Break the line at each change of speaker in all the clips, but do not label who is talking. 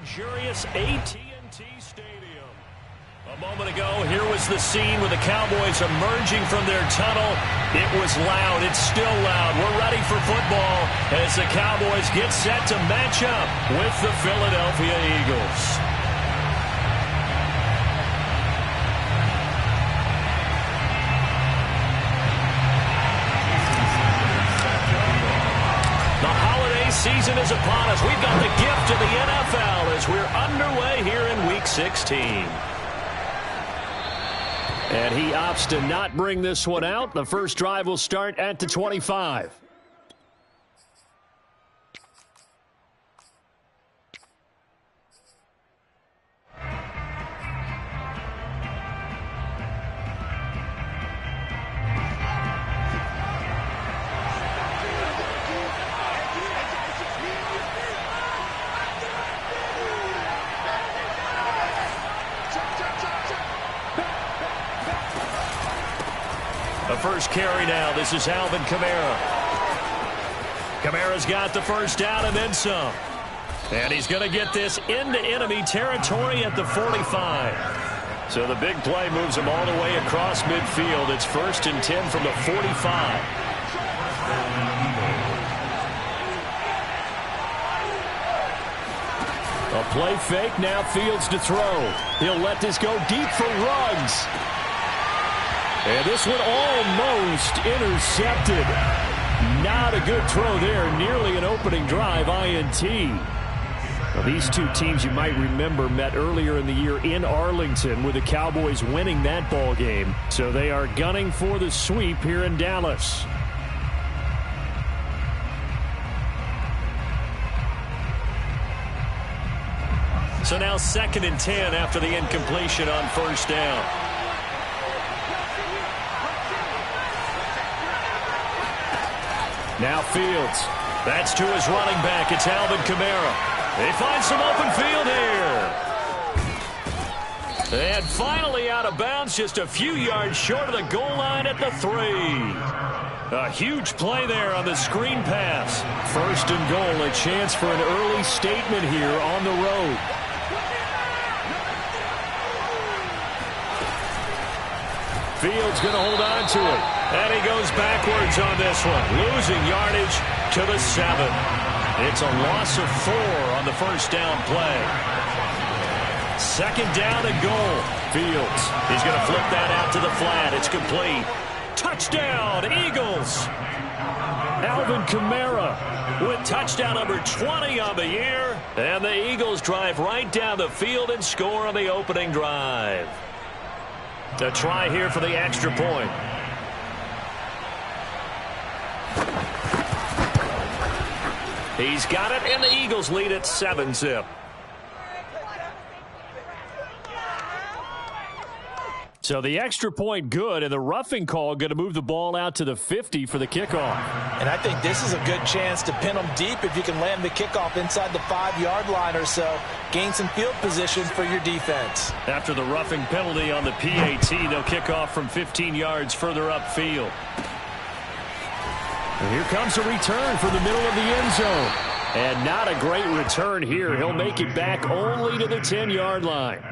luxurious AT&T Stadium. A moment ago, here was the scene with the Cowboys emerging from their tunnel. It was loud. It's still loud. We're ready for football as the Cowboys get set to match up with the Philadelphia Eagles. The holiday season is upon us. We've got the gift of the NFL as we're underway here in Week 16. And he opts to not bring this one out. The first drive will start at the 25. First carry now. This is Alvin Kamara. Kamara's got the first down and then some. And he's going to get this into enemy territory at the 45. So the big play moves him all the way across midfield. It's 1st and 10 from the 45. A play fake. Now Fields to throw. He'll let this go deep for Ruggs. And this one almost intercepted. Not a good throw there. Nearly an opening drive INT. Well, these two teams, you might remember, met earlier in the year in Arlington with the Cowboys winning that ball game. So they are gunning for the sweep here in Dallas. So now 2nd and 10 after the incompletion on first down. Now Fields. That's to his running back. It's Alvin Kamara. They find some open field here. And finally out of bounds, just a few yards short of the goal line at the 3. A huge play there on the screen pass. 1st and goal, a chance for an early statement here on the road. Fields going to hold on to it. And he goes backwards on this one. Losing yardage to the 7. It's a loss of 4 on the first down play. 2nd down and goal. Fields. He's going to flip that out to the flat. It's complete. Touchdown, Eagles. Alvin Kamara with touchdown number 20 on the year. And the Eagles drive right down the field and score on the opening drive. A try here for the extra point. He's got it, and the Eagles lead at 7-zip. So the extra point good, and the roughing call going to move the ball out to the 50 for the kickoff.
And I think this is a good chance to pin them deep if you can land the kickoff inside the 5-yard line or so. Gain some field position for your defense.
After the roughing penalty on the PAT, they'll kick off from 15 yards further upfield. And here comes a return from the middle of the end zone. And not a great return here. He'll make it back only to the 10-yard line.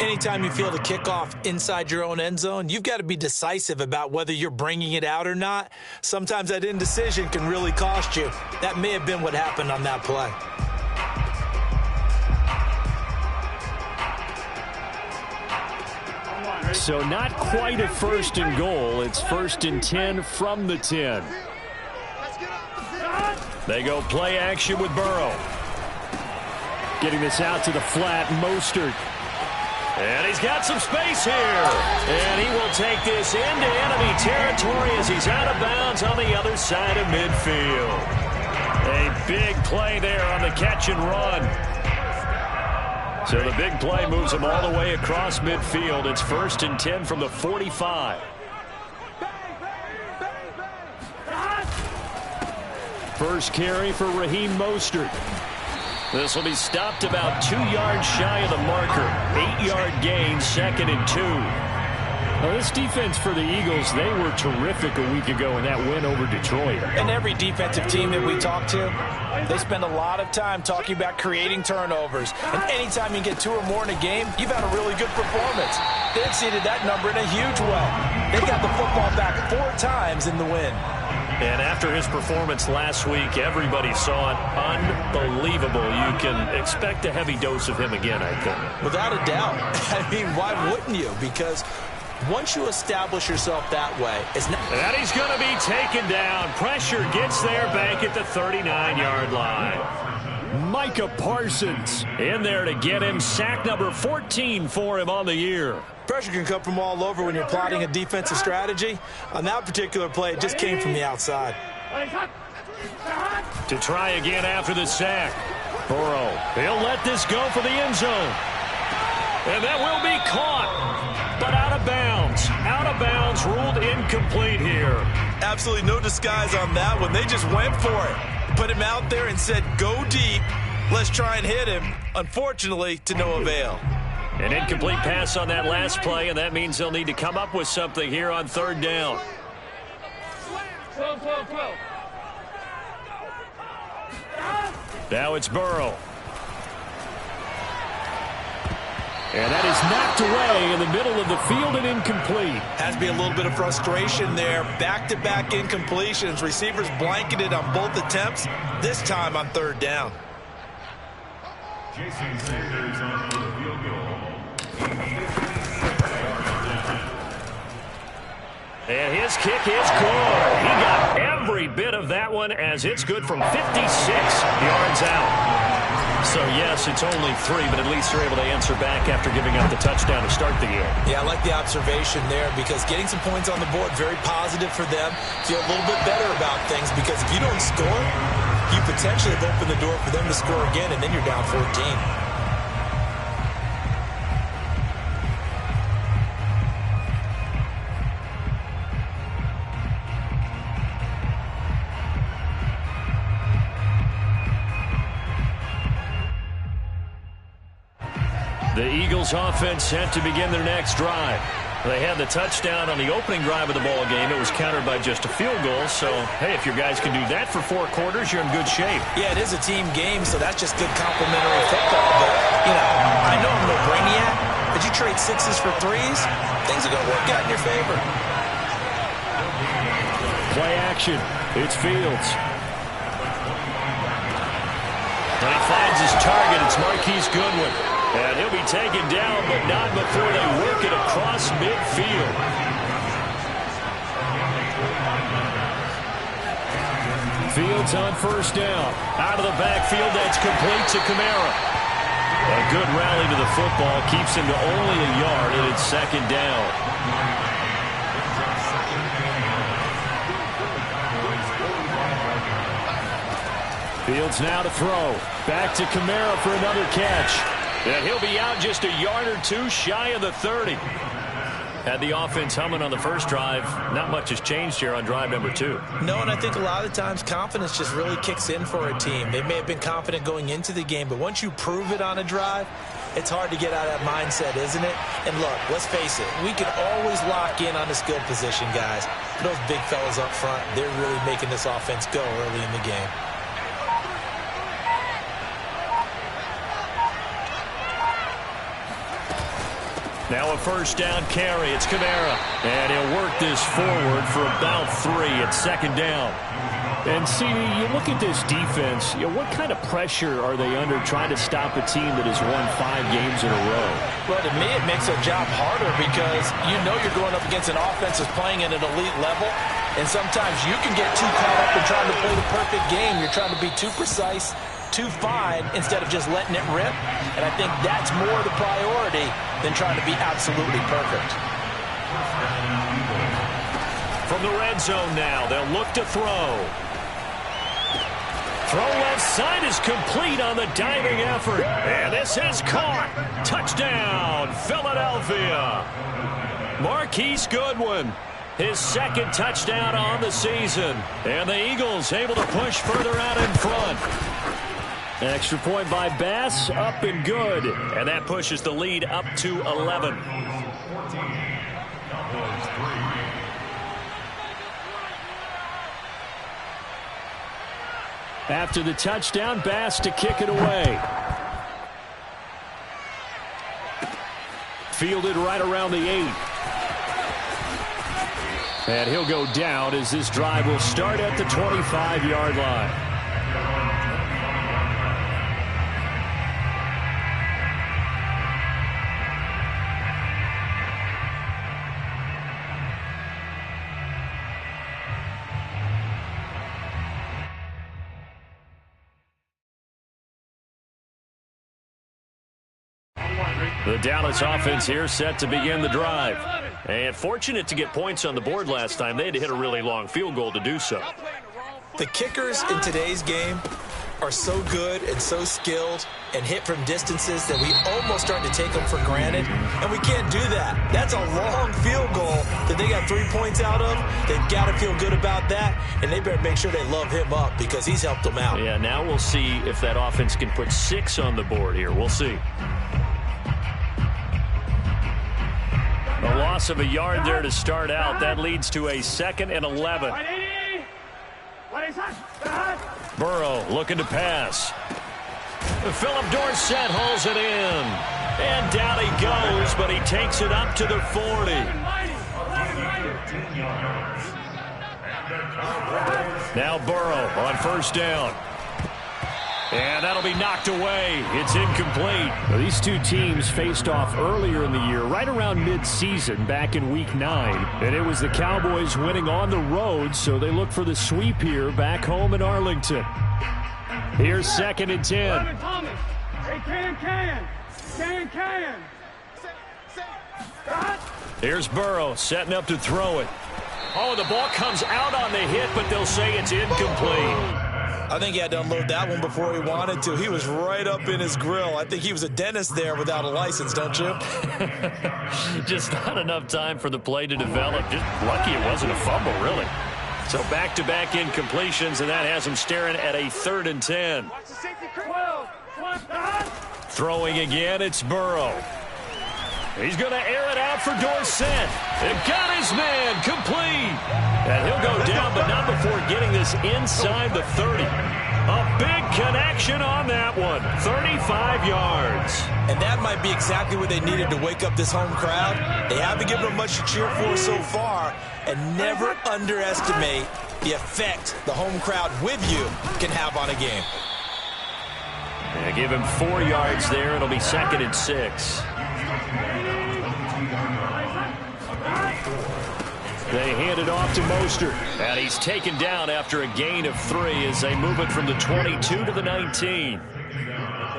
Anytime you feel the kickoff inside your own end zone, you've got to be decisive about whether you're bringing it out or not. Sometimes that indecision can really cost you. That may have been what happened on that play.
So not quite a 1st and goal. It's 1st and 10 from the 10. They go play action with Burrow. Getting this out to the flat, Mostert. And he's got some space here. And he will take this into enemy territory as he's out of bounds on the other side of midfield. A big play there on the catch and run. So the big play moves him all the way across midfield. It's 1st and 10 from the 45. First carry for Raheem Mostert. This will be stopped about 2 yards shy of the marker. 8-yard gain, 2nd and 2. Well, this defense for the Eagles, they were terrific a week ago in that win over Detroit.
And every defensive team that we talk to, they spend a lot of time talking about creating turnovers. And anytime you get 2 or more in a game, you've had a really good performance. They exceeded that number in a huge way. They got the football back 4 times in the win.
And after his performance last week, everybody saw it. Unbelievable. You can expect a heavy dose of him again, I think.
Without a doubt. I mean, why wouldn't you? Because once you establish yourself that way, it's not...
And he's going to be taken down. Pressure gets there back at the 39-yard line. Micah Parsons in there to get him. Sack number 14 for him on the year.
Pressure can come from all over when you're plotting a defensive strategy. On that particular play, it just came from the outside.
To try again after the sack. Burrow, he'll let this go for the end zone. And that will be caught, but out of bounds. Out of bounds, ruled incomplete here.
Absolutely no disguise on that one. They just went for it. Put him out there and said, go deep. Let's try and hit him. Unfortunately, to no avail.
An incomplete pass on that last play, and that means they'll need to come up with something here on 3rd down. Now it's Burrow. And that is knocked away in the middle of the field and incomplete.
Has to be a little bit of frustration there. Back-to-back incompletions. Receivers blanketed on both attempts, this time on 3rd down.
Jason Sanders on the field goal.
And his kick is good. He got every bit of that one as it's good from 56 yards out. So, yes, it's only 3, but at least they're able to answer back after giving up the touchdown to start the game.
Yeah, I like the observation there because getting some points on the board, very positive for them. Feel a little bit better about things because if you don't score, you potentially have opened the door for them to score again, and then you're down 14.
The Eagles offense set to begin their next drive. They had the touchdown on the opening drive of the ball game. It was countered by just a field goal. So, hey, if your guys can do that for 4 quarters, you're in good shape.
Yeah, it is a team game, so that's just good complimentary football. But, you know, I know I'm no brainiac, but you trade 6s for 3s, things are going to work out in your favor.
Play action. It's Fields. And he finds his target. It's Marquise Goodwin. And he'll be taken down, but not before they work it across midfield. Fields on 1st down. Out of the backfield, that's complete to Kamara. A good rally to the football keeps him to only a yard, and it's 2nd down. Fields now to throw. Back to Kamara for another catch. And he'll be out just a yard or 2 shy of the 30. Had the offense humming on the first drive. Not much has changed here on drive number 2.
No, and I think a lot of times confidence just really kicks in for a team. They may have been confident going into the game, but once you prove it on a drive, it's hard to get out of that mindset, isn't it? And look, let's face it, we can always lock in on the skill position, guys. Those big fellas up front, they're really making this offense go early in the game.
Now a 1st down carry. It's Kamara. And he'll work this forward for about 3 at 2nd down. And, CD, you look at this defense, what kind of pressure are they under trying to stop a team that has won 5 games in a row?
Well, to me, it makes their job harder because you know you're going up against an offense that's playing at an elite level. And sometimes you can get too caught up in trying to play the perfect game. You're trying to be too precise, too fine, instead of just letting it rip. And I think that's more the priority than trying to be absolutely perfect.
From the red zone now, they'll look to throw. Throw left side is complete on the diving effort. And this is caught. Touchdown, Philadelphia. Marquise Goodwin, his 2nd touchdown on the season. And the Eagles able to push further out in front. Extra point by Bass, up and good. And that pushes the lead up to 11. After the touchdown, Bass to kick it away. Fielded right around the 8. And he'll go down as this drive will start at the 25-yard line. The Dallas offense here set to begin the drive. And fortunate to get points on the board last time. They had to hit a really long field goal to do so.
The kickers in today's game are so good and so skilled and hit from distances that we almost start to take them for granted. And we can't do that. That's a long field goal that they got 3 points out of. They've got to feel good about that. And they better make sure they love him up because he's helped them out.
Yeah, now we'll see if that offense can put 6 on the board here. We'll see. A loss of a yard there to start out. That leads to a 2nd and 11. Burrow looking to pass. Philip Dorsett hauls it in. And down he goes, but he takes it up to the 40. Now Burrow on first down. And that'll be knocked away. It's incomplete. Well, these two teams faced off earlier in the year, right around mid-season, back in Week 9. And it was the Cowboys winning on the road, so they look for the sweep here back home in Arlington. Here's 2nd and 10. Here's Burrow setting up to throw it. Oh, the ball comes out on the hit, but they'll say it's incomplete.
I think he had to unload that one before he wanted to. He was right up in his grill. I think he was a dentist there without a license, don't you?
Just not enough time for the play to develop. Just lucky it wasn't a fumble, really. So back-to-back incompletions, and that has him staring at a 3rd and 10. Throwing again, it's Burrow. He's going to air it out for Dorsett. And got his man complete. And he'll go down, but not before getting this inside the 30. A big connection on that one. 35 yards.
And that might be exactly what they needed to wake up this home crowd. They haven't given them much to cheer for so far. And never underestimate the effect the home crowd with you can have on a game.
Yeah, give him 4 yards there. It'll be 2nd and 6. They hand it off to Mostert. And he's taken down after a gain of 3 as they move it from the 22 to the 19.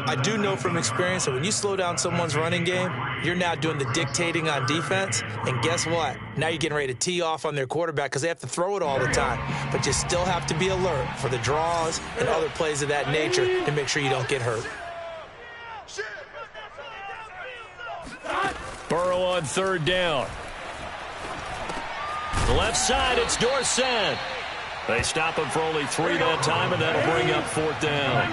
I do know from experience that when you slow down someone's running game, you're now doing the dictating on defense. And guess what? Now you're getting ready to tee off on their quarterback because they have to throw it all the time. But you still have to be alert for the draws and other plays of that nature to make sure you don't get hurt.
Burrow on 3rd down. The left side, it's Dorsett. They stop him for only 3 that time, and that'll bring up 4th down.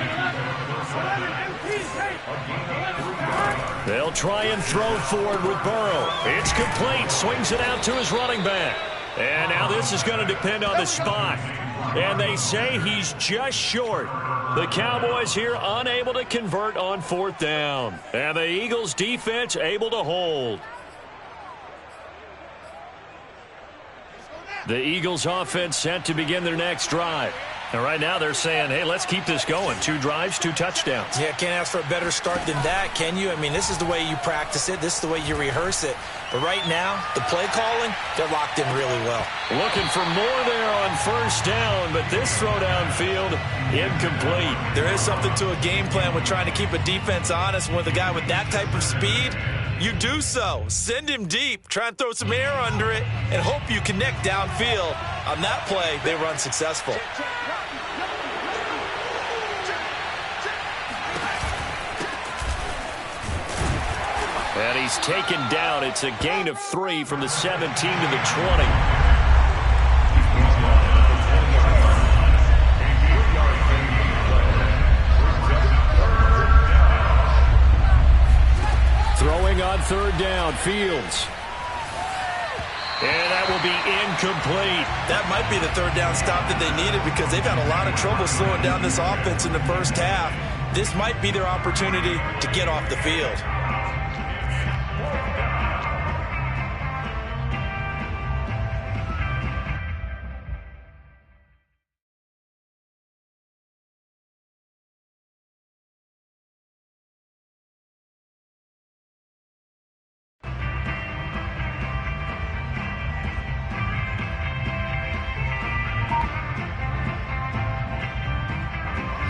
They'll try and throw forward with Burrow. It's complete. Swings it out to his running back. And now this is going to depend on the spot. And they say he's just short. The Cowboys here unable to convert on 4th down. And the Eagles defense able to hold. The Eagles offense set to begin their next drive. And right now they're saying, hey, let's keep this going. 2 drives, 2 touchdowns.
Yeah, can't ask for a better start than that, can you? I mean, this is the way you practice it. This is the way you rehearse it. But right now, the play calling, they're locked in really well.
Looking for more there on 1st down, but this throw downfield, incomplete.
There is something to a game plan with trying to keep a defense honest. With a guy with that type of speed, you do so. Send him deep. Try and throw some air under it and hope you connect downfield. On that play, they run successful.
And he's taken down. It's a gain of 3 from the 17 to the 20. Throwing on 3rd down, Fields. And that will be incomplete.
That might be the third down stop that they needed because they've had a lot of trouble slowing down this offense in the first half. This might be their opportunity to get off the field.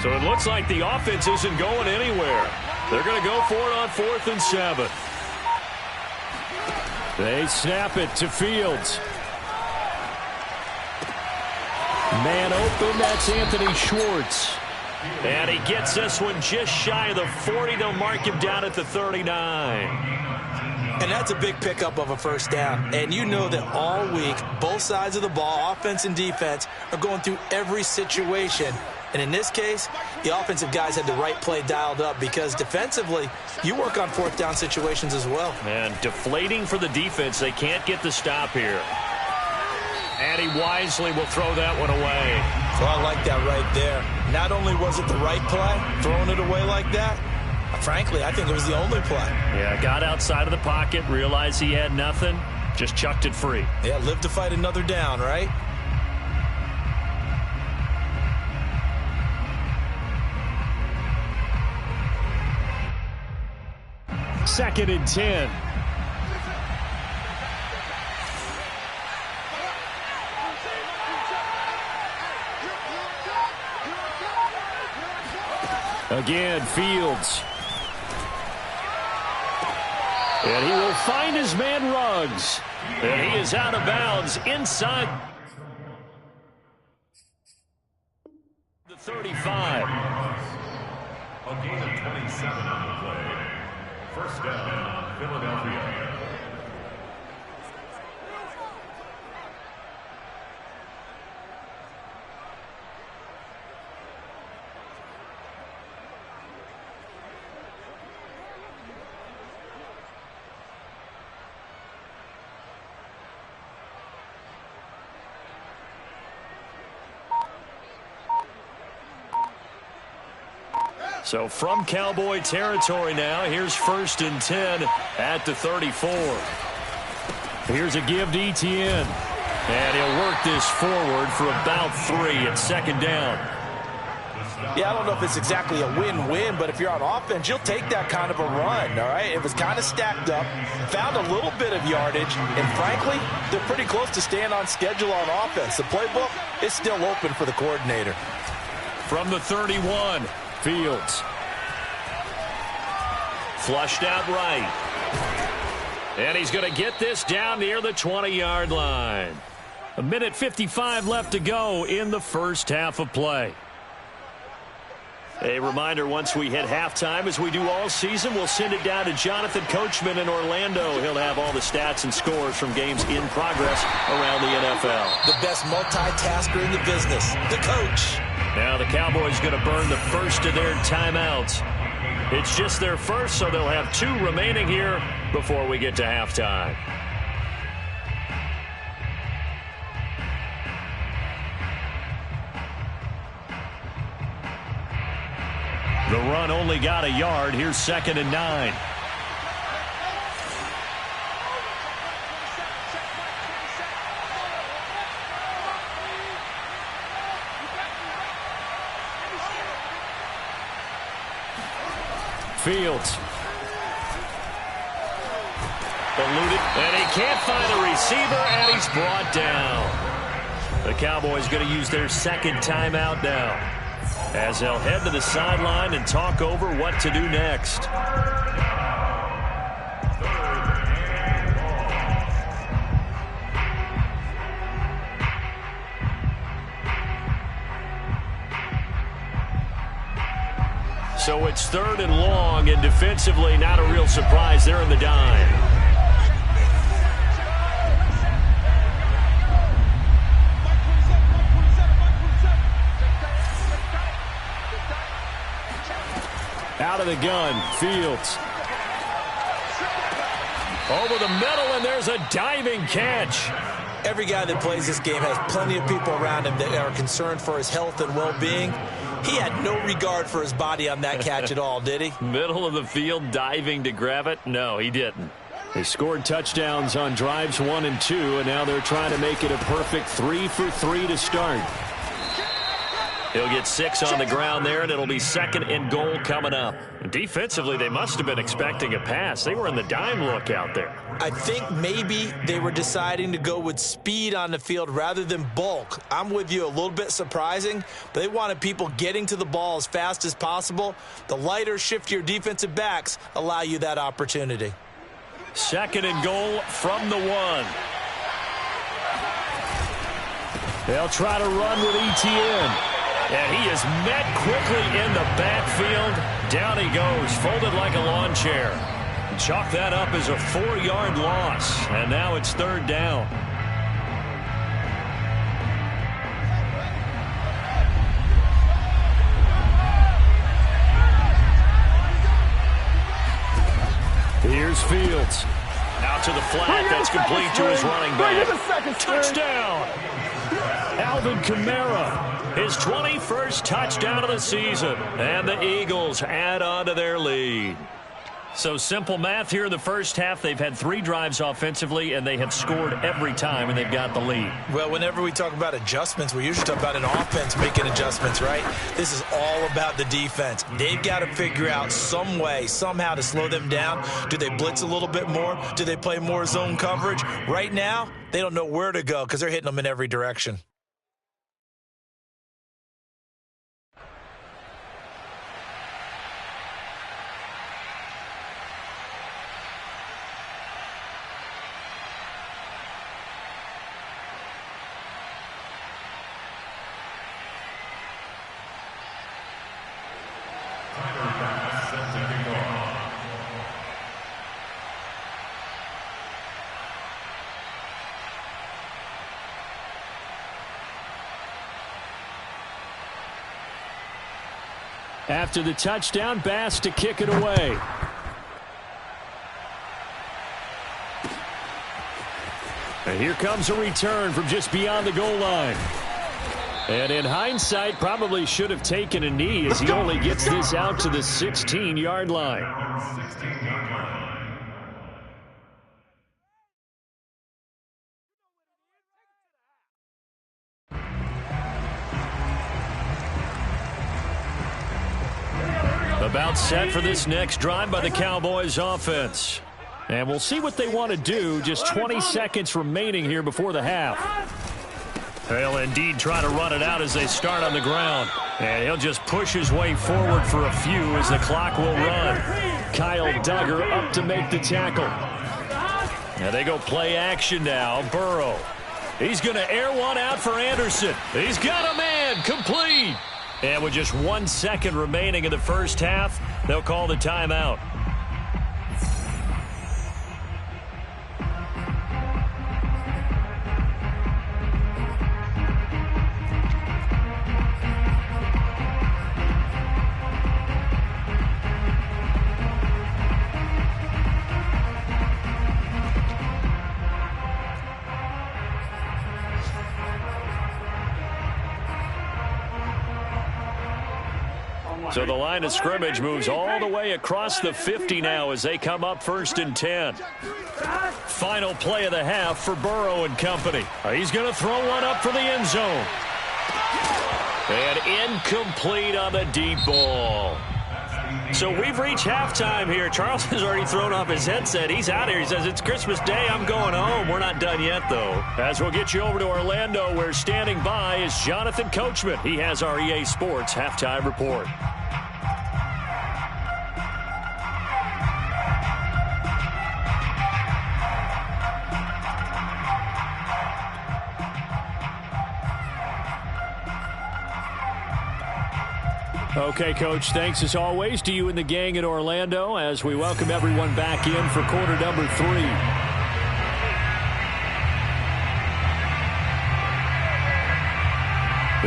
So it looks like the offense isn't going anywhere. They're going to go for it on 4th and 7. They snap it to Fields. Man open, that's Anthony Schwartz. And he gets this one just shy of the 40. They'll mark him down at the 39.
And that's a big pickup of a first down. And you know that all week, both sides of the ball, offense and defense, are going through every situation. And in this case, the offensive guys had the right play dialed up because defensively, you work on 4th down situations as well.
And deflating for the defense. They can't get the stop here. And he wisely will throw that one away.
So I like that right there. Not only was it the right play, throwing it away like that, frankly, I think it was the only play.
Yeah, got outside of the pocket, realized he had nothing, just chucked it free.
Yeah, live to fight another down, right?
Second and 10. Again, Fields. And he will find his man Ruggs. And he is out of bounds inside the 35.
A gain of 27 on the play. First down, Philadelphia.
So from Cowboy territory now, here's 1st and 10 at the 34. Here's a give to Etienne. And he'll work this forward for about 3 at 2nd down.
Yeah, I don't know if it's exactly a win-win, but if you're on offense, you'll take that kind of a run, all right? It was kind of stacked up, found a little bit of yardage, and frankly, they're pretty close to staying on schedule on offense. The playbook is still open for the coordinator.
From the 31. Fields. Flushed out right. And he's going to get this down near the 20-yard line. 1:55 left to go in the first half of play. A reminder, once we hit halftime, as we do all season, we'll send it down to Jonathan Coachman in Orlando. He'll have all the stats and scores from games in progress around the NFL.
The best multitasker in the business, the coach.
Now the Cowboys going to burn the first of their timeouts. It's just their first, so they'll have 2 remaining here before we get to halftime. The run only got a yard. Here's 2nd and 9. Fields. Eluded, and he can't find the receiver, and he's brought down. The Cowboys going to use their 2nd timeout now, as they'll head to the sideline and talk over what to do next. So it's 3rd and long, and defensively not a real surprise. They're in the dime. Out of the gun, Fields. Over the middle, and there's a diving catch.
Every guy that plays this game has plenty of people around him that are concerned for his health and well-being. He had no regard for his body on that catch at all, did he?
Middle of the field, diving to grab it? No, he didn't. They scored touchdowns on drives 1 and 2, and now they're trying to make it a perfect 3 for 3 to start. He'll get 6 on the ground there, and it'll be 2nd and goal coming up. Defensively, they must have been expecting a pass. They were in the dime look out there.
I think maybe they were deciding to go with speed on the field rather than bulk. I'm with you, a little bit surprising, but they wanted people getting to the ball as fast as possible. The lighter, shiftier defensive backs allow you that opportunity.
2nd and goal from the 1. They'll try to run with ETN. And he is met quickly in the backfield. Down he goes, folded like a lawn chair. Chalk that up as a 4-yard loss. And now it's 3rd down. Here's Fields. Out to the flat. That's complete to his running back. Touchdown! Alvin Kamara. His 21st touchdown of the season. And the Eagles add on to their lead. So simple math here in the first half. They've had 3 drives offensively, and they have scored every time, and they've got the lead.
Well, whenever we talk about adjustments, we usually talk about an offense making adjustments, right? This is all about the defense. They've got to figure out some way, somehow to slow them down. Do they blitz a little bit more? Do they play more zone coverage? Right now, they don't know where to go because they're hitting them in every direction.
After the touchdown, Bass to kick it away. And here comes a return from just beyond the goal line. And in hindsight, probably should have taken a knee as he only gets this out to the 16-yard line. About set for this next drive by the Cowboys offense. And we'll see what they want to do. Just 20 seconds remaining here before the half. They'll indeed try to run it out as they start on the ground. And he'll just push his way forward for a few as the clock will run. Kyle Duggar up to make the tackle. And they go play action now. Burrow. He's going to air one out for Anderson. He's got a man. Complete. And with just 1 second remaining in the first half, they'll call the timeout. So the line of scrimmage moves all the way across the 50 now as they come up 1st and 10. Final play of the half for Burrow and company. He's going to throw one up for the end zone. And incomplete on the deep ball. So we've reached halftime here. Charles has already thrown off his headset. He's out here. He says, it's Christmas Day. I'm going home. We're not done yet, though. As we'll get you over to Orlando, where standing by is Jonathan Coachman. He has our EA Sports halftime report. Okay, Coach, thanks as always to you and the gang in Orlando as we welcome everyone back in for quarter number 3.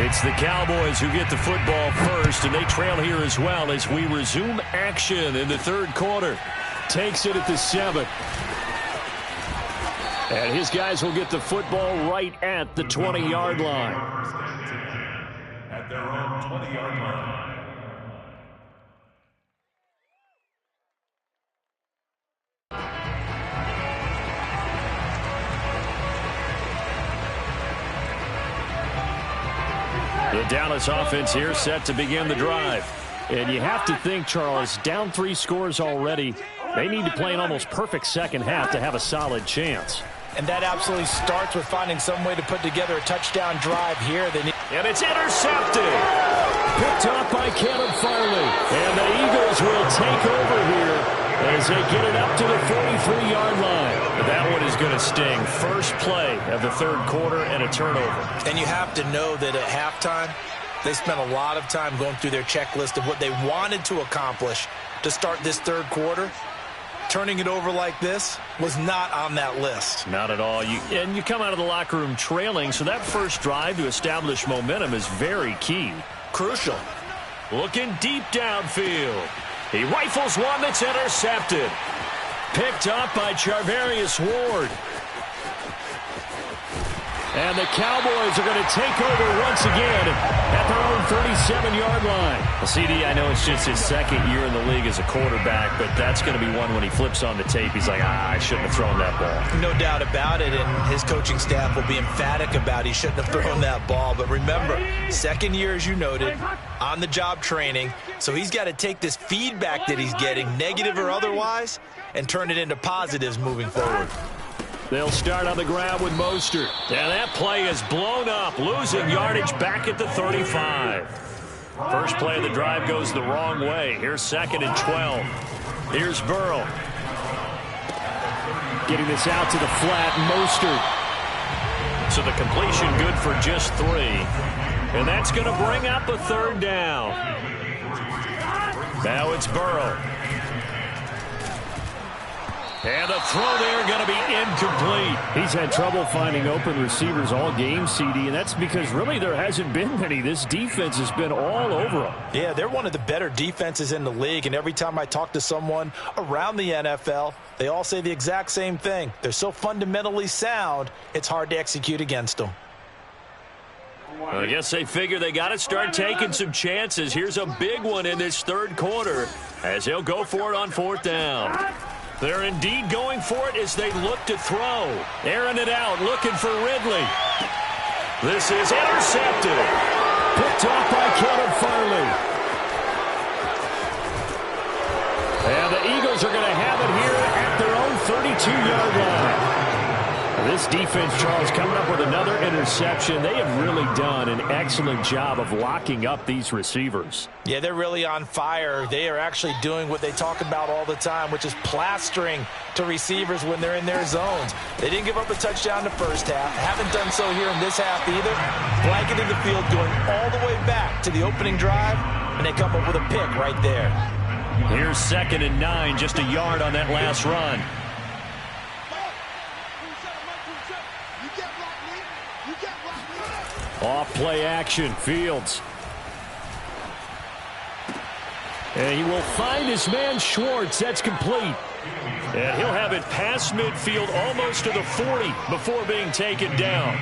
It's the Cowboys who get the football first, and they trail here as well as we resume action in the 3rd quarter. Takes it at the 7. And his guys will get the football right at the 20-yard line.
At their own 20-yard line.
The Dallas offense here set to begin the drive. And you have to think, Charles, down 3 scores already. They need to play an almost perfect second half to have a solid chance.
And that absolutely starts with finding some way to put together a touchdown drive here.
And it's intercepted. Picked off by Caleb Farley. And the Eagles will take over here as they get it up to the 43-yard line. That one is going to sting. First play of the third quarter and a turnover.
And you have to know that at halftime, they spent a lot of time going through their checklist of what they wanted to accomplish to start this third quarter. Turning it over like this was not on that list.
Not at all. And you come out of the locker room trailing, so that first drive to establish momentum is very key.
Crucial.
Looking deep downfield. He rifles one that's intercepted. Picked up by Charvarius Ward. And the Cowboys are going to take over once again at their own 37-yard line. Well, CD, I know it's just his second year in the league as a quarterback, but that's going to be one when he flips on the tape. He's like, I shouldn't have thrown that ball.
No doubt about it, and his coaching staff will be emphatic about he shouldn't have thrown that ball. But remember, second year, as you noted, on-the-job training, so he's got to take this feedback that he's getting, negative or otherwise, and turn it into positives moving forward.
They'll start on the ground with Mostert. And that play is blown up, losing yardage back at the 35. First play of the drive goes the wrong way. Here's 2nd and 12. Here's Burrow. Getting this out to the flat, Mostert. So the completion good for just 3. And that's going to bring up a 3rd down. Now it's Burrow. And the throw there going to be incomplete. He's had trouble finding open receivers all game, CD, and that's because really there hasn't been many. This defense has been all over them.
Yeah, they're one of the better defenses in the league, and every time I talk to someone around the NFL, they all say the exact same thing. They're so fundamentally sound, it's hard to execute against them.
Well, I guess they figure they got to start taking some chances. Here's a big one in this third quarter as they'll go for it on 4th down. They're indeed going for it as they look to throw. Airing it out, looking for Ridley. This is intercepted. Picked off by Caleb Farley. And the Eagles are going to have it here at their own 32-yard line. This defense, Charles, coming up with another interception. They have really done an excellent job of locking up these receivers.
Yeah, they're really on fire. They are actually doing what they talk about all the time, which is plastering to receivers when they're in their zones. They didn't give up a touchdown the first half. Haven't done so here in this half either. Blanketing the field, going all the way back to the opening drive, and they come up with a pick right there.
Here's 2nd and 9, just a yard on that last run. Off play action, Fields. And he will find his man Schwartz. That's complete. And he'll have it past midfield almost to the 40 before being taken down.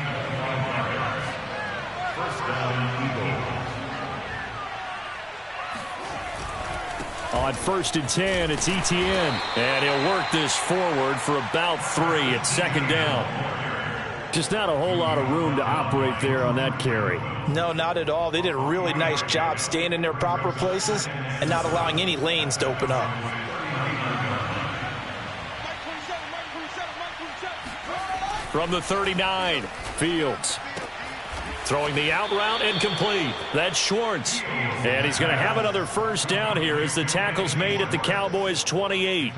On 1st and 10, it's Etienne. And he'll work this forward for about 3 at 2nd down. Just not a whole lot of room to operate there on that carry.
No, not at all. They did a really nice job staying in their proper places and not allowing any lanes to open up.
From the 39, Fields. Throwing the out route incomplete. That's Schwartz. And he's going to have another 1st down here as the tackle's made at the Cowboys' 28.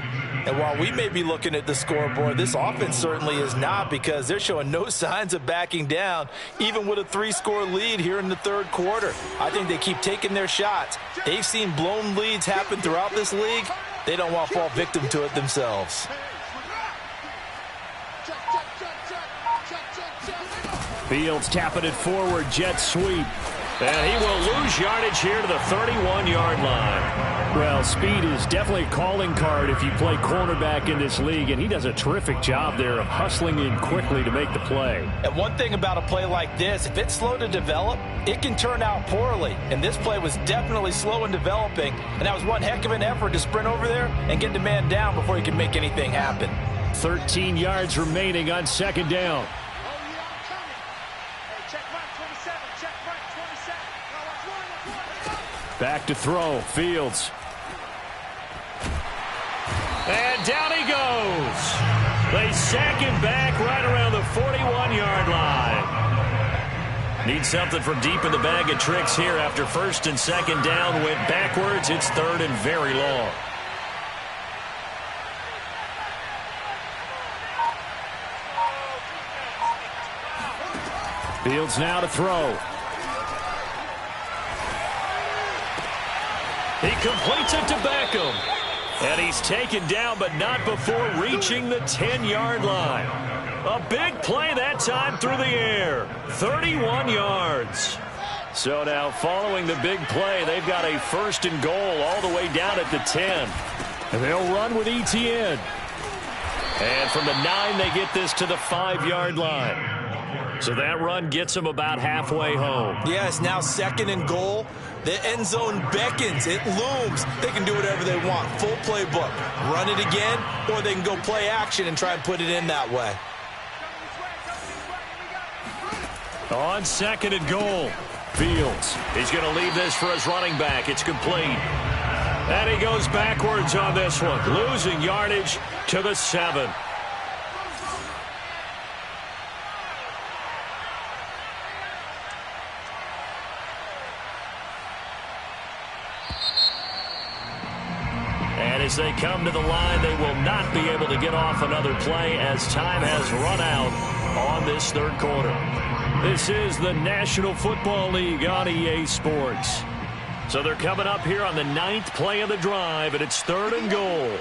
And while we may be looking at the scoreboard, this offense certainly is not, because they're showing no signs of backing down, even with a 3-score lead here in the third quarter. I think they keep taking their shots. They've seen blown leads happen throughout this league. They don't want to fall victim to it themselves.
Fields tapping it forward, jet sweep. And he will lose yardage here to the 31-yard line. Well, speed is definitely a calling card if you play cornerback in this league, and he does a terrific job there of hustling in quickly to make the play.
And one thing about a play like this, if it's slow to develop, it can turn out poorly. And this play was definitely slow in developing, and that was one heck of an effort to sprint over there and get the man down before he could make anything happen.
13 yards remaining on second down. Back to throw, Fields. And down he goes. They sack him back right around the 41-yard line. Need something from deep in the bag of tricks here after first and second down went backwards. It's third and very long. Fields now to throw. He completes it to Beckham. And he's taken down, but not before reaching the 10-yard line. A big play that time through the air. 31 yards. So now following the big play, they've got a first and goal all the way down at the 10. And they'll run with ETN. And from the 9, they get this to the 5-yard line. So that run gets them about halfway home.
Yeah, it's now second and goal. The end zone beckons. It looms. They can do whatever they want. Full playbook. Run it again, or they can go play action and try and put it in that way.
On second and goal, Fields. He's going to leave this for his running back. It's complete. And he goes backwards on this one, losing yardage to the 7. As they come to the line, they will not be able to get off another play as time has run out on this third quarter. This is the National Football League on EA Sports. So they're coming up here on the 9th play of the drive, and it's third and goal.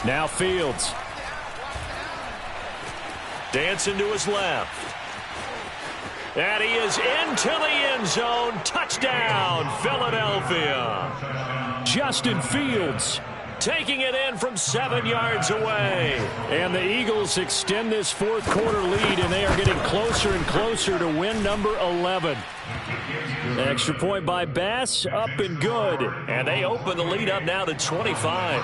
Now Fields. Dancing to his left. And he is into the end zone. Touchdown, Philadelphia. Justin Fields taking it in from 7 yards away. And the Eagles extend this fourth quarter lead, and they are getting closer and closer to win number 11. Extra point by Bass, up and good. And they open the lead up now to 25.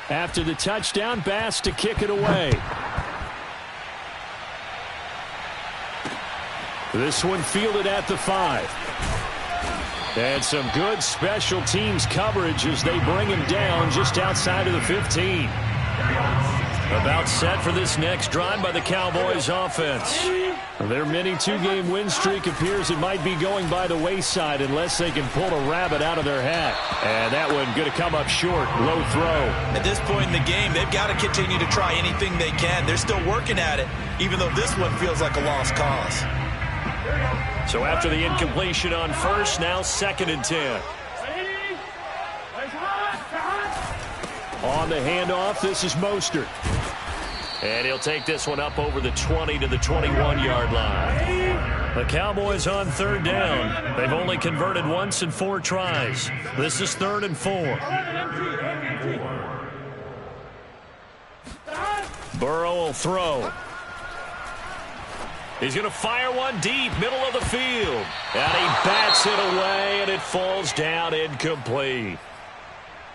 After the touchdown, Bass to kick it away. This one fielded at the 5. And some good special teams coverage as they bring him down just outside of the 15. About set for this next drive by the Cowboys offense. Their mini two-game win streak appears it might be going by the wayside unless they can pull a rabbit out of their hat. And that one going to come up short. Low throw.
At this point in the game, they've got to continue to try anything they can. They're still working at it, even though this one feels like a lost cause.
So after the incompletion on first, now second and 10. On the handoff, this is Mostert. And he'll take this one up over the 20 to the 21-yard line. The Cowboys on third down. They've only converted once in 4 tries. This is third and 4. Burrow will throw. He's going to fire one deep, middle of the field. And he bats it away, and it falls down incomplete.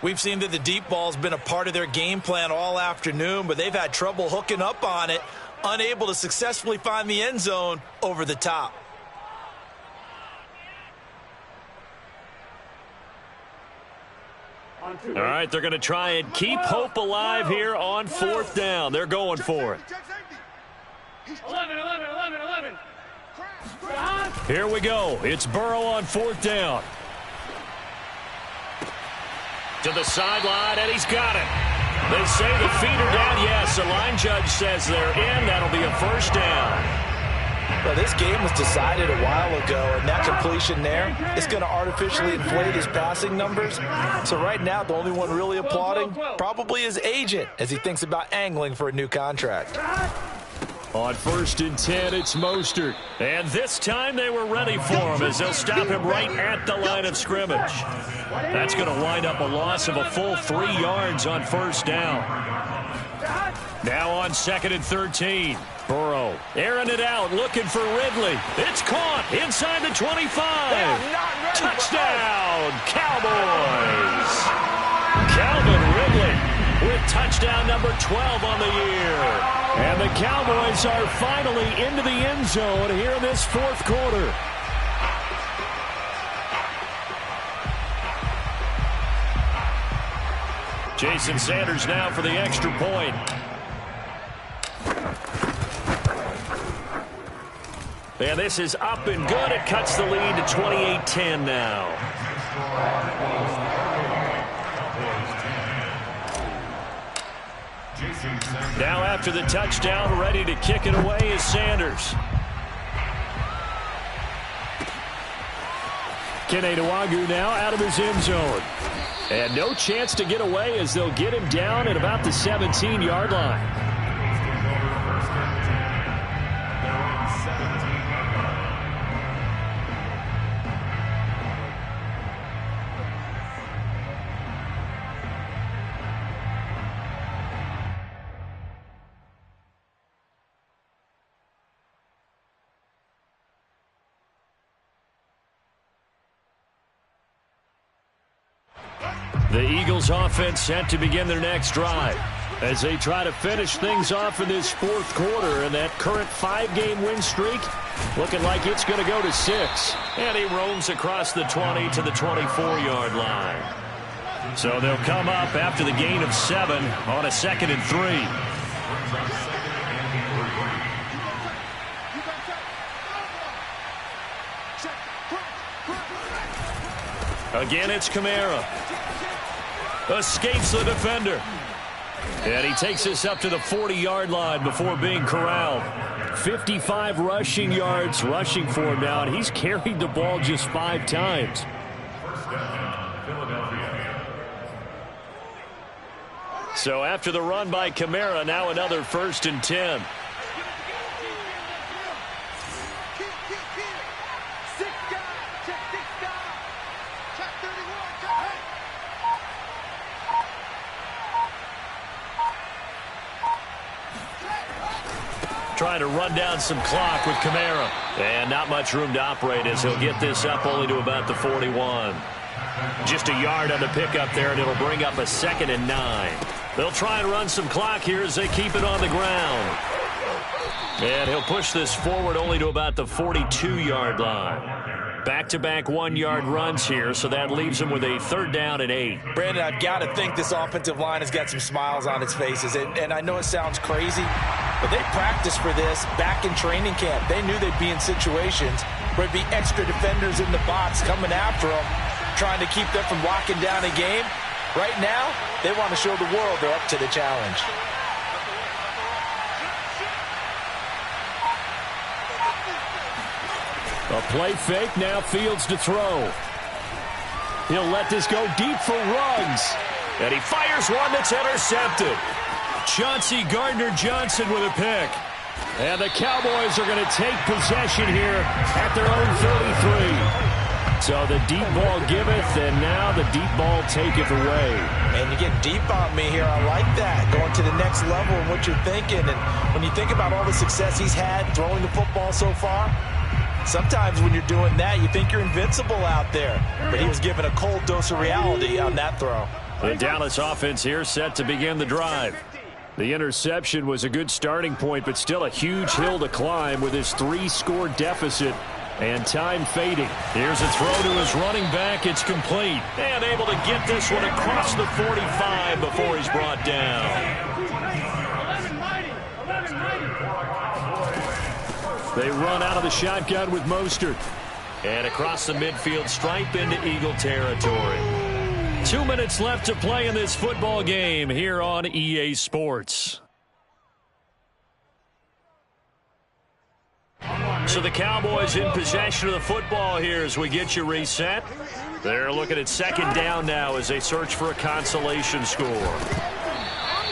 We've seen that the deep ball's been a part of their game plan all afternoon, but they've had trouble hooking up on it, unable to successfully find the end zone over the top.
All right, they're going to try and keep hope alive here on fourth down. They're going for it.
11.
Here we go. It's Burrow on fourth down. To the sideline, and he's got it. They say the feet are down. Yes, the line judge says they're in. That'll be a first down.
Well, this game was decided a while ago, and that completion there is going to artificially inflate his passing numbers. So right now, the only one really applauding probably his agent as he thinks about angling for a new contract.
On 1st and 10, it's Mostert. And this time they were ready for him as they'll stop him right at the line of scrimmage. That's going to wind up a loss of a full 3 yards on 1st down. Now on 2nd and 13. Burrow airing it out, looking for Ridley. It's caught inside the 25. Touchdown, Cowboys. Calvin Ridley with touchdown number 12 on the year. And the Cowboys are finally into the end zone here in this 4th quarter. Jason Sanders now for the extra point. And this is up and good. It cuts the lead to 28-10 now. Now after the touchdown, ready to kick it away is Sanders. Kene Nwangwu now out of his end zone. And no chance to get away as they'll get him down at about the 17-yard line. The Eagles offense set to begin their next drive as they try to finish things off in this 4th quarter, and that current 5-game win streak looking like it's going to go to 6. And he roams across the 20 to the 24-yard line. So they'll come up after the gain of 7 on a 2nd and 3. Again, it's Kamara. Escapes the defender. And he takes us up to the 40-yard line before being corralled. 55 rushing yards rushing for him now, and he's carried the ball just 5 times. So after the run by Kamara, now another 1st and 10. Trying to run down some clock with Kamara. And not much room to operate as he'll get this up only to about the 41. Just a yard on the pickup there, and it'll bring up a 2nd and 9. They'll try and run some clock here as they keep it on the ground. And he'll push this forward only to about the 42-yard line. Back-to-back 1-yard runs here, so that leaves him with a 3rd down and 8.
Brandon, I've got to think this offensive line has got some smiles on its faces. And I know it sounds crazy, but they practiced for this back in training camp. They knew they'd be in situations where there'd be extra defenders in the box coming after them, trying to keep them from locking down a game. Right now, they want to show the world they're up to the challenge.
A play fake, now Fields to throw. He'll let this go deep for Ruggs. And he fires one that's intercepted. Chauncey Gardner-Johnson with a pick. And the Cowboys are going to take possession here at their own 33. So the deep ball giveth, and now the deep ball taketh away.
And you get deep on me here. I like that. Going to the next level and what you're thinking. And when you think about all the success he's had throwing the football so far, sometimes when you're doing that, you think you're invincible out there. But he was given a cold dose of reality on that throw.
The Dallas offense here set to begin the drive. The interception was a good starting point, but still a huge hill to climb with his 3-score deficit and time fading. Here's a throw to his running back. It's complete. And able to get this one across the 45 before he's brought down. They run out of the shotgun with Mostert. And across the midfield stripe into Eagle territory. 2 minutes left to play in this football game here on EA Sports. So the Cowboys in possession of the football here as we get you reset. They're looking at second down now as they search for a consolation score.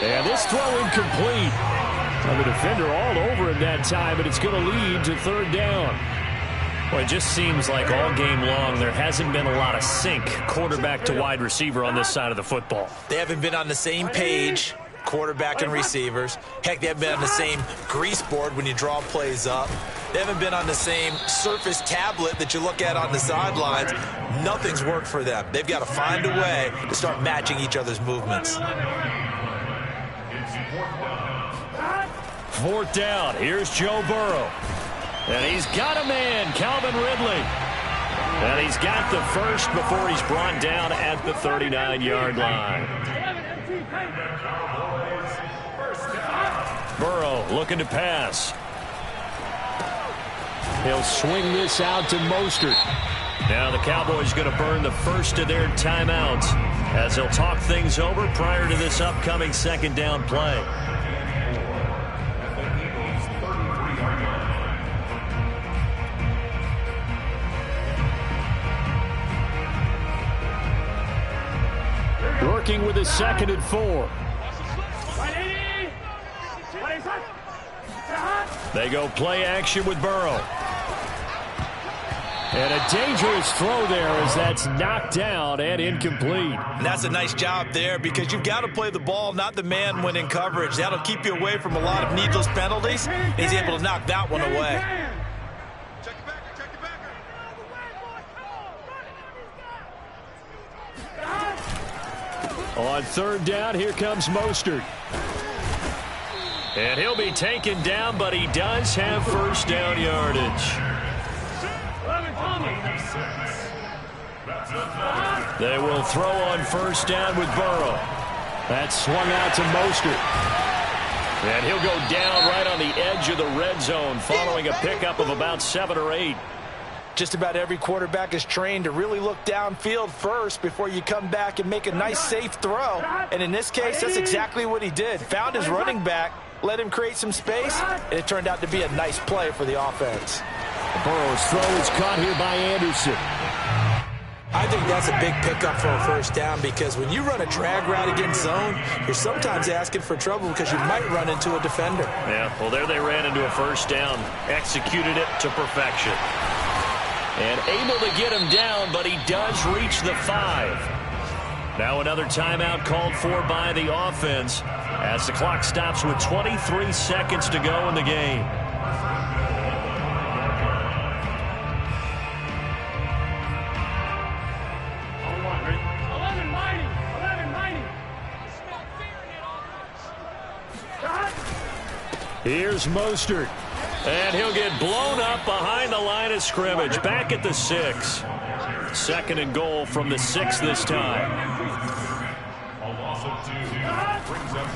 And this throw incomplete. Well, the defender all over him that time, but it's going to lead to third down. Well, it just seems like all game long there hasn't been a lot of sync quarterback to wide receiver on this side of the football.
They haven't been on the same page, quarterback and receivers. Heck, they haven't been on the same grease board when you draw plays up. They haven't been on the same Surface tablet that you look at on the sidelines. Nothing's worked for them. They've got to find a way to start matching each other's movements.
Fourth down. Here's Joe Burrow. And he's got a man, Calvin Ridley. And he's got the first before he's brought down at the 39-yard line. Burrow looking to pass. He'll swing this out to Mostert. Now the Cowboys going to burn the first of their timeouts as they'll talk things over prior to this upcoming second down play. Working with a 2nd and 4. They go play action with Burrow. And a dangerous throw there as that's knocked down and incomplete.
And that's a nice job there because you've got to play the ball, not the man when in coverage. That'll keep you away from a lot of needless penalties. He's able to knock that one away.
On third down, here comes Mostert. And he'll be taken down, but he does have first down yardage. They will throw on first down with Burrow. That's swung out to Mostert. And he'll go down right on the edge of the red zone following a pickup of about 7 or 8.
Just about every quarterback is trained to really look downfield first before you come back and make a nice, safe throw. And in this case, that's exactly what he did. Found his running back, let him create some space, and it turned out to be a nice play for the offense.
Burrow's throw is caught here by Anderson.
I think that's a big pickup for a first down because when you run a drag route against zone, you're sometimes asking for trouble because you might run into a defender.
Yeah, well, there they ran into a first down, executed it to perfection. And able to get him down, but he does reach the 5. Now another timeout called for by the offense as the clock stops with 23 seconds to go in the game. Here's Mostert. And he'll get blown up behind the line of scrimmage. Back at the 6. 2nd and goal from the 6 this time.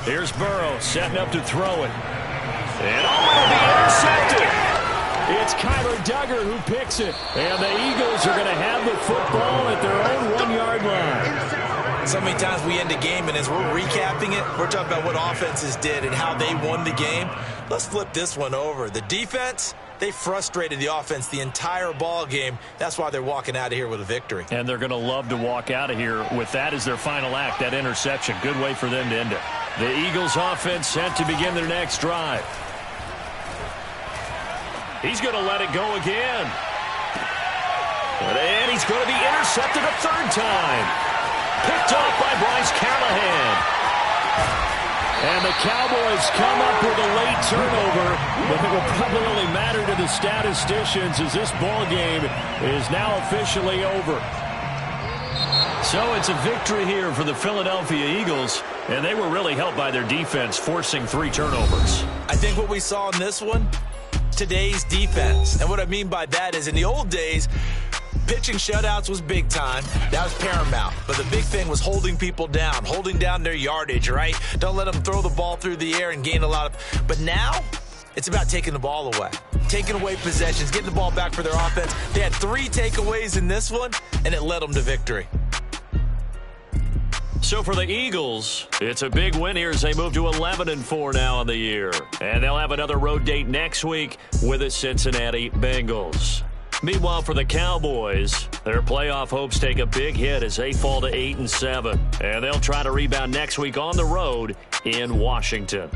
Here's Burrow setting up to throw it. And it'll be intercepted. It's Kyler Duggar who picks it. And the Eagles are going to have the football at their own 1-yard line.
So many times we end a game, and as we're recapping it, we're talking about what offenses did and how they won the game. Let's flip this one over. The defense, they frustrated the offense the entire ball game. That's why they're walking out of here with a victory.
And they're going to love to walk out of here with that as their final act, that interception. Good way for them to end it. The Eagles offense set to begin their next drive. He's going to let it go again. And he's going to be intercepted a 3rd time. Picked off by Bryce Callahan. And the Cowboys come up with a late turnover, but it will probably only matter to the statisticians as this ball game is now officially over. So it's a victory here for the Philadelphia Eagles, and they were really helped by their defense forcing 3 turnovers.
I think what we saw in this one, today's defense. And what I mean by that is in the old days, pitching shutouts was big time. That was paramount. But the big thing was holding people down, holding down their yardage, right? Don't let them throw the ball through the air and gain a lot of... But now, it's about taking the ball away. Taking away possessions, getting the ball back for their offense. They had 3 takeaways in this one, and it led them to victory.
So for the Eagles, it's a big win here as they move to 11-4 now on the year. And they'll have another road date next week with the Cincinnati Bengals. Meanwhile, for the Cowboys, their playoff hopes take a big hit as they fall to 8-7. And they'll try to rebound next week on the road in Washington.